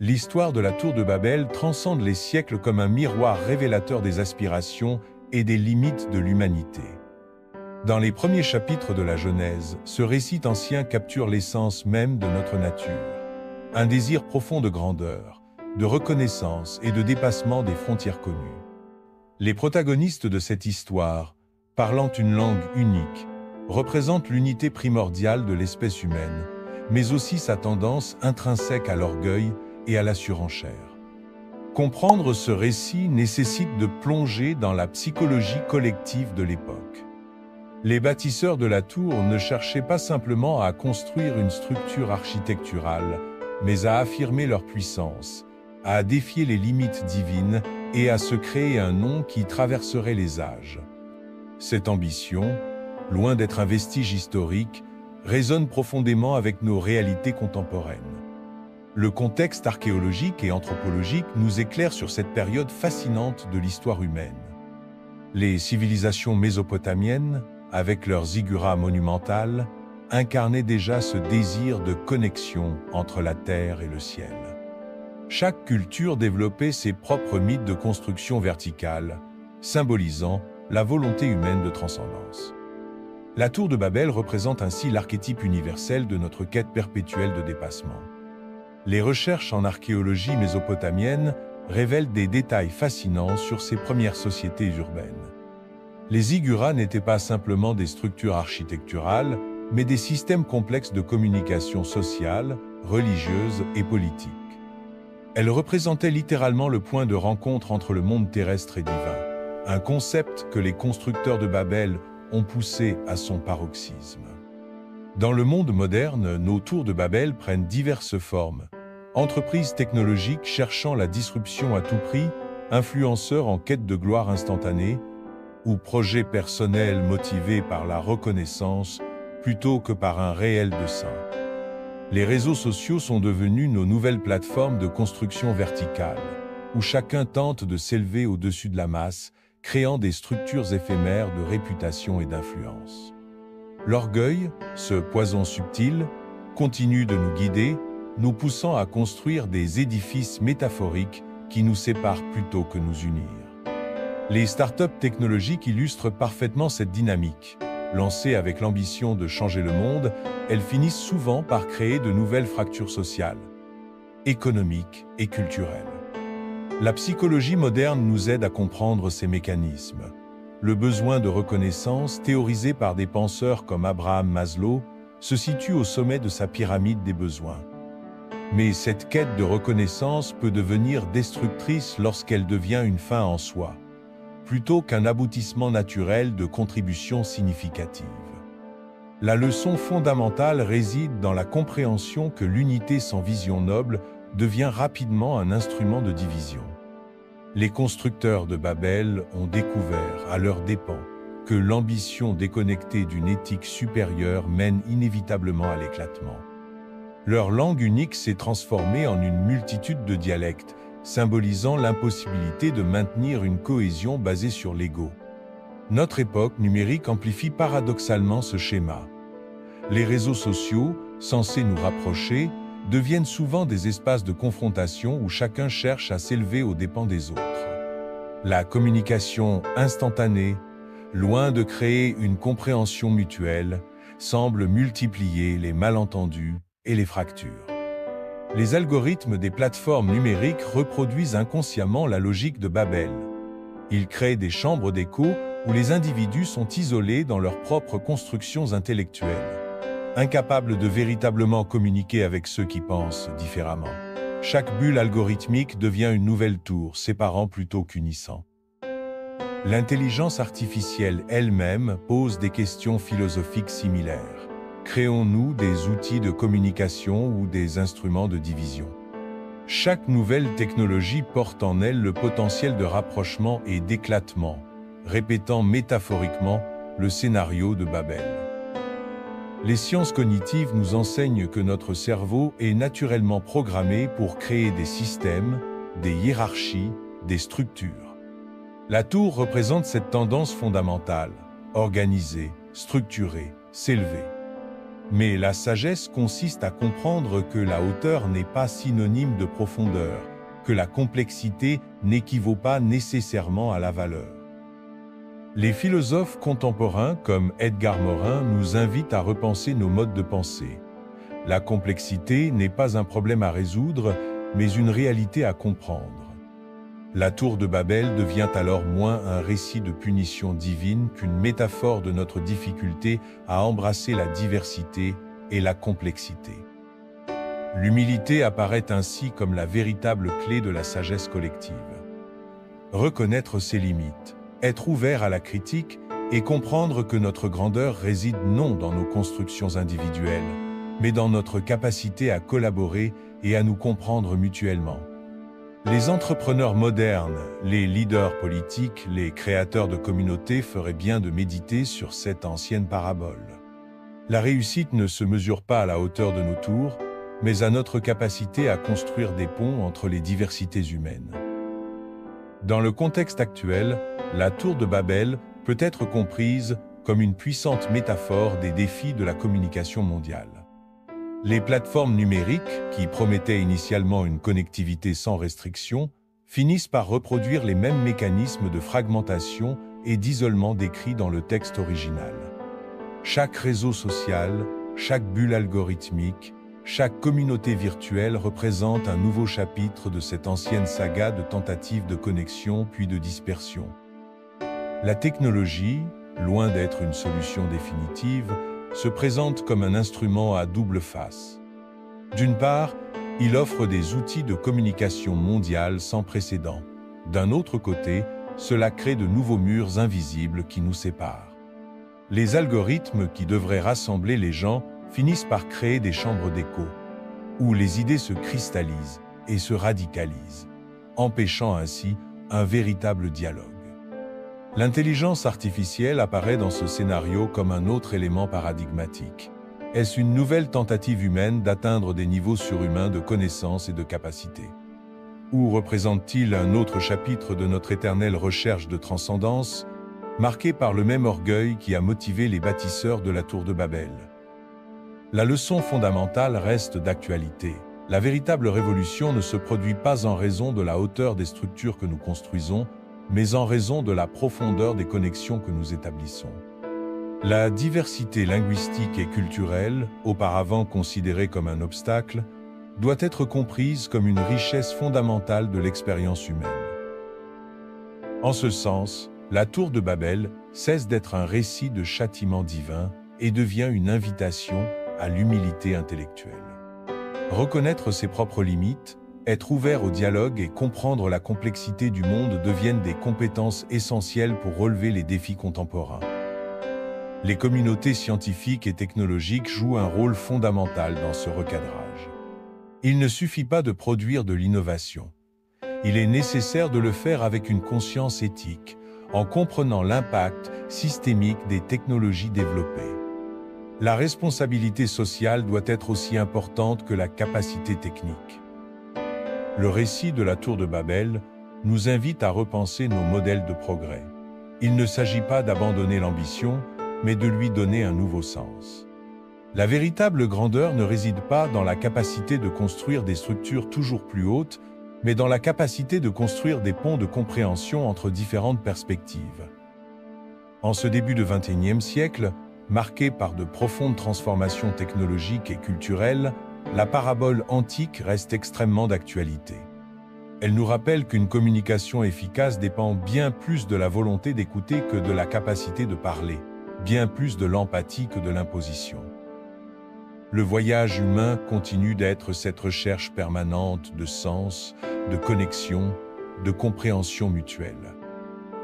L'histoire de la tour de Babel transcende les siècles comme un miroir révélateur des aspirations et des limites de l'humanité. Dans les premiers chapitres de la Genèse, ce récit ancien capture l'essence même de notre nature. Un désir profond de grandeur, de reconnaissance et de dépassement des frontières connues. Les protagonistes de cette histoire, parlant une langue unique, représentent l'unité primordiale de l'espèce humaine, mais aussi sa tendance intrinsèque à l'orgueil et à la surenchère. Comprendre ce récit nécessite de plonger dans la psychologie collective de l'époque. Les bâtisseurs de la tour ne cherchaient pas simplement à construire une structure architecturale, mais à affirmer leur puissance, à défier les limites divines et à se créer un nom qui traverserait les âges. Cette ambition, loin d'être un vestige historique, résonne profondément avec nos réalités contemporaines. Le contexte archéologique et anthropologique nous éclaire sur cette période fascinante de l'histoire humaine. Les civilisations mésopotamiennes, avec leurs ziggurat monumentales, incarnaient déjà ce désir de connexion entre la terre et le ciel. Chaque culture développait ses propres mythes de construction verticale, symbolisant la volonté humaine de transcendance. La tour de Babel représente ainsi l'archétype universel de notre quête perpétuelle de dépassement. Les recherches en archéologie mésopotamienne révèlent des détails fascinants sur ces premières sociétés urbaines. Les ziggurats n'étaient pas simplement des structures architecturales, mais des systèmes complexes de communication sociale, religieuse et politique. Elles représentaient littéralement le point de rencontre entre le monde terrestre et divin, un concept que les constructeurs de Babel ont poussé à son paroxysme. Dans le monde moderne, nos tours de Babel prennent diverses formes. Entreprises technologiques cherchant la disruption à tout prix, influenceurs en quête de gloire instantanée, ou projets personnels motivés par la reconnaissance plutôt que par un réel dessein. Les réseaux sociaux sont devenus nos nouvelles plateformes de construction verticale, où chacun tente de s'élever au-dessus de la masse, créant des structures éphémères de réputation et d'influence. L'orgueil, ce poison subtil, continue de nous guider, nous poussant à construire des édifices métaphoriques qui nous séparent plutôt que nous unir. Les startups technologiques illustrent parfaitement cette dynamique. Lancées avec l'ambition de changer le monde, elles finissent souvent par créer de nouvelles fractures sociales, économiques et culturelles. La psychologie moderne nous aide à comprendre ces mécanismes. Le besoin de reconnaissance, théorisé par des penseurs comme Abraham Maslow, se situe au sommet de sa pyramide des besoins. Mais cette quête de reconnaissance peut devenir destructrice lorsqu'elle devient une fin en soi, plutôt qu'un aboutissement naturel de contribution significative. La leçon fondamentale réside dans la compréhension que l'unité sans vision noble devient rapidement un instrument de division. Les constructeurs de Babel ont découvert, à leurs dépens, que l'ambition déconnectée d'une éthique supérieure mène inévitablement à l'éclatement. Leur langue unique s'est transformée en une multitude de dialectes, symbolisant l'impossibilité de maintenir une cohésion basée sur l'ego. Notre époque numérique amplifie paradoxalement ce schéma. Les réseaux sociaux, censés nous rapprocher, deviennent souvent des espaces de confrontation où chacun cherche à s'élever aux dépens des autres. La communication instantanée, loin de créer une compréhension mutuelle, semble multiplier les malentendus et les fractures. Les algorithmes des plateformes numériques reproduisent inconsciemment la logique de Babel. Ils créent des chambres d'écho où les individus sont isolés dans leurs propres constructions intellectuelles, incapables de véritablement communiquer avec ceux qui pensent différemment. Chaque bulle algorithmique devient une nouvelle tour, séparant plutôt qu'unissant. L'intelligence artificielle elle-même pose des questions philosophiques similaires. Créons-nous des outils de communication ou des instruments de division? Chaque nouvelle technologie porte en elle le potentiel de rapprochement et d'éclatement, répétant métaphoriquement le scénario de Babel. Les sciences cognitives nous enseignent que notre cerveau est naturellement programmé pour créer des systèmes, des hiérarchies, des structures. La tour représente cette tendance fondamentale, organiser, structurer, s'élever. Mais la sagesse consiste à comprendre que la hauteur n'est pas synonyme de profondeur, que la complexité n'équivaut pas nécessairement à la valeur. Les philosophes contemporains comme Edgar Morin nous invitent à repenser nos modes de pensée. La complexité n'est pas un problème à résoudre, mais une réalité à comprendre. La tour de Babel devient alors moins un récit de punition divine qu'une métaphore de notre difficulté à embrasser la diversité et la complexité. L'humilité apparaît ainsi comme la véritable clé de la sagesse collective. Reconnaître ses limites, être ouvert à la critique et comprendre que notre grandeur réside non dans nos constructions individuelles, mais dans notre capacité à collaborer et à nous comprendre mutuellement. Les entrepreneurs modernes, les leaders politiques, les créateurs de communautés feraient bien de méditer sur cette ancienne parabole. La réussite ne se mesure pas à la hauteur de nos tours, mais à notre capacité à construire des ponts entre les diversités humaines. Dans le contexte actuel, la tour de Babel peut être comprise comme une puissante métaphore des défis de la communication mondiale. Les plateformes numériques, qui promettaient initialement une connectivité sans restriction, finissent par reproduire les mêmes mécanismes de fragmentation et d'isolement décrits dans le texte original. Chaque réseau social, chaque bulle algorithmique, chaque communauté virtuelle représente un nouveau chapitre de cette ancienne saga de tentatives de connexion puis de dispersion. La technologie, loin d'être une solution définitive, se présente comme un instrument à double face. D'une part, il offre des outils de communication mondiale sans précédent. D'un autre côté, cela crée de nouveaux murs invisibles qui nous séparent. Les algorithmes qui devraient rassembler les gens finissent par créer des chambres d'écho, où les idées se cristallisent et se radicalisent, empêchant ainsi un véritable dialogue. L'intelligence artificielle apparaît dans ce scénario comme un autre élément paradigmatique. Est-ce une nouvelle tentative humaine d'atteindre des niveaux surhumains de connaissance et de capacité? Ou représente-t-il un autre chapitre de notre éternelle recherche de transcendance, marqué par le même orgueil qui a motivé les bâtisseurs de la tour de Babel? La leçon fondamentale reste d'actualité. La véritable révolution ne se produit pas en raison de la hauteur des structures que nous construisons, mais en raison de la profondeur des connexions que nous établissons. La diversité linguistique et culturelle, auparavant considérée comme un obstacle, doit être comprise comme une richesse fondamentale de l'expérience humaine. En ce sens, la tour de Babel cesse d'être un récit de châtiment divin et devient une invitation à l'humilité intellectuelle. Reconnaître ses propres limites, être ouvert au dialogue et comprendre la complexité du monde deviennent des compétences essentielles pour relever les défis contemporains. Les communautés scientifiques et technologiques jouent un rôle fondamental dans ce recadrage. Il ne suffit pas de produire de l'innovation. Il est nécessaire de le faire avec une conscience éthique, en comprenant l'impact systémique des technologies développées. La responsabilité sociale doit être aussi importante que la capacité technique. Le récit de la tour de Babel nous invite à repenser nos modèles de progrès. Il ne s'agit pas d'abandonner l'ambition, mais de lui donner un nouveau sens. La véritable grandeur ne réside pas dans la capacité de construire des structures toujours plus hautes, mais dans la capacité de construire des ponts de compréhension entre différentes perspectives. En ce début de XXIe siècle, marqué par de profondes transformations technologiques et culturelles, la parabole antique reste extrêmement d'actualité. Elle nous rappelle qu'une communication efficace dépend bien plus de la volonté d'écouter que de la capacité de parler, bien plus de l'empathie que de l'imposition. Le voyage humain continue d'être cette recherche permanente de sens, de connexion, de compréhension mutuelle.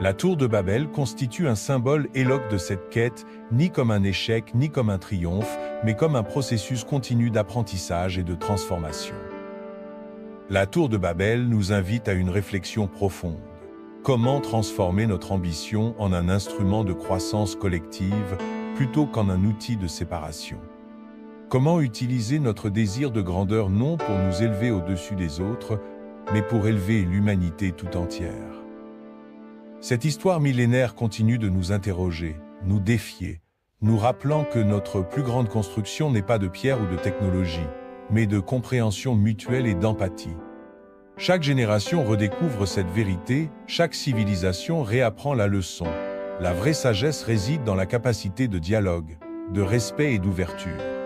La tour de Babel constitue un symbole éloque de cette quête, ni comme un échec, ni comme un triomphe, mais comme un processus continu d'apprentissage et de transformation. La tour de Babel nous invite à une réflexion profonde. Comment transformer notre ambition en un instrument de croissance collective plutôt qu'en un outil de séparation? Comment utiliser notre désir de grandeur non pour nous élever au-dessus des autres, mais pour élever l'humanité tout entière? Cette histoire millénaire continue de nous interroger, nous défier, nous rappelant que notre plus grande construction n'est pas de pierre ou de technologie, mais de compréhension mutuelle et d'empathie. Chaque génération redécouvre cette vérité, chaque civilisation réapprend la leçon. La vraie sagesse réside dans la capacité de dialogue, de respect et d'ouverture.